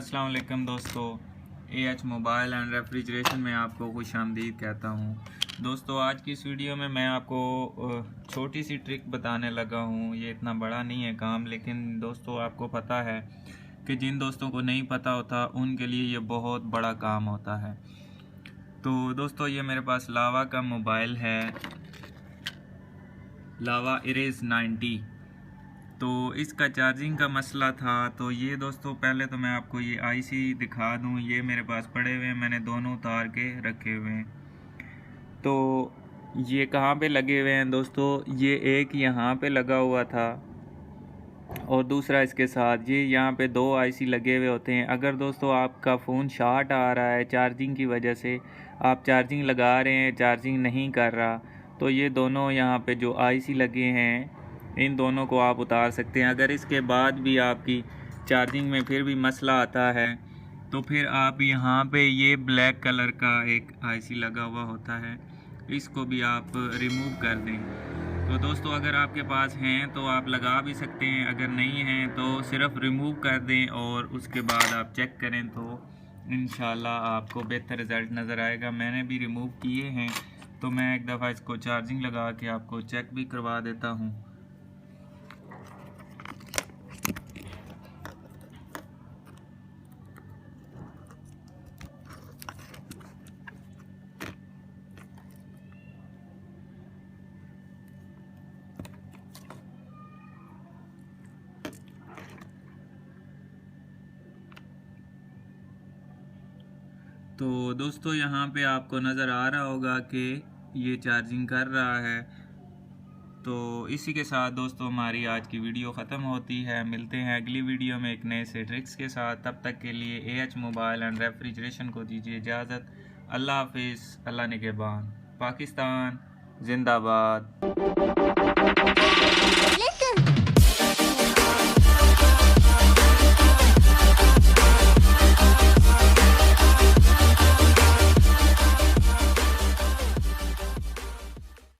अस्सलाम वालेकुम दोस्तों, एएच मोबाइल एंड रेफ्रिजरेशन में आपको खुशामदीद कहता हूँ। दोस्तों, आज की इस वीडियो में मैं आपको छोटी सी ट्रिक बताने लगा हूँ। ये इतना बड़ा नहीं है काम, लेकिन दोस्तों आपको पता है कि जिन दोस्तों को नहीं पता होता उनके लिए ये बहुत बड़ा काम होता है। तो दोस्तों, ये मेरे पास लावा का मोबाइल है, लावा इरेज 90। तो इसका चार्जिंग का मसला था। तो ये दोस्तों, पहले तो मैं आपको ये आईसी दिखा दूं। ये मेरे पास पड़े हुए हैं, मैंने दोनों उतार के रखे हुए हैं। तो ये कहाँ पे लगे हुए हैं दोस्तों, ये एक यहाँ पे लगा हुआ था और दूसरा इसके साथ। ये यहाँ पे दो आईसी लगे हुए होते हैं। अगर दोस्तों आपका फ़ोन शॉर्ट आ रहा है चार्जिंग की वजह से, आप चार्जिंग लगा रहे हैं, चार्जिंग नहीं कर रहा, तो ये दोनों यहाँ पे जो आईसी लगे हैं, इन दोनों को आप उतार सकते हैं। अगर इसके बाद भी आपकी चार्जिंग में फिर भी मसला आता है, तो फिर आप यहाँ पे ये ब्लैक कलर का एक आईसी लगा हुआ होता है, इसको भी आप रिमूव कर दें। तो दोस्तों, अगर आपके पास हैं तो आप लगा भी सकते हैं, अगर नहीं हैं तो सिर्फ रिमूव कर दें और उसके बाद आप चेक करें तो इंशाल्लाह आपको बेहतर रिज़ल्ट नज़र आएगा। मैंने भी रिमूव किए हैं, तो मैं एक दफ़ा इसको चार्जिंग लगा के आपको चेक भी करवा देता हूँ। तो दोस्तों, यहाँ पे आपको नज़र आ रहा होगा कि ये चार्जिंग कर रहा है। तो इसी के साथ दोस्तों हमारी आज की वीडियो ख़त्म होती है। मिलते हैं अगली वीडियो में एक नए से ट्रिक्स के साथ। तब तक के लिए एएच मोबाइल एंड रेफ्रिजरेशन को दीजिए इजाज़त। अल्लाह हाफिज़। अल्लाह निगहबान। पाकिस्तान जिंदाबाद।